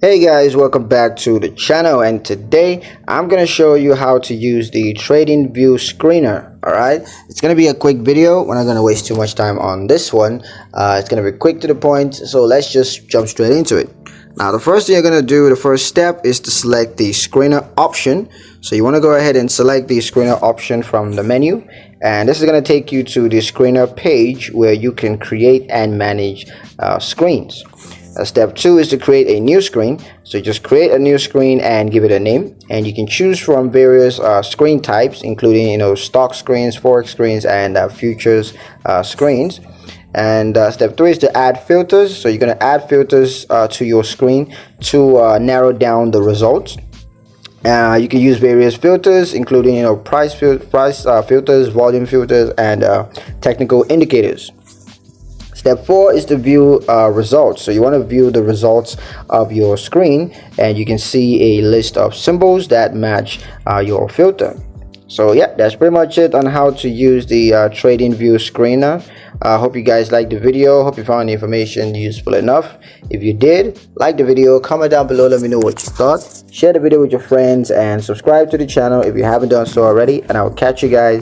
Hey guys, welcome back to the channel, and today I'm going to show you how to use the TradingView Screener. Alright, it's going to be a quick video. We're not going to waste too much time on this one. It's going to be quick to the point, so let's just jump straight into it. Now the first thing you're going to do, the first step, is to select the screener option. So you want to go ahead and select the screener option from the menu, and this is going to take you to the screener page where you can create and manage screens. Step 2 is to create a new screen. So just create a new screen and give it a name, and you can choose from various screen types, including stock screens, forex screens, and futures screens. And step 3 is to add filters. So you're going to add filters to your screen to narrow down the results. You can use various filters, including price filters, volume filters, and technical indicators. Step 4 is to view results. So you want to view the results of your screen, and you can see a list of symbols that match your filter. So yeah, that's pretty much it on how to use the TradingView Screener. I hope you guys liked the video. Hope you found the information useful enough. If you did, like the video, comment down below, let me know what you thought. Share the video with your friends and subscribe to the channel if you haven't done so already, and I will catch you guys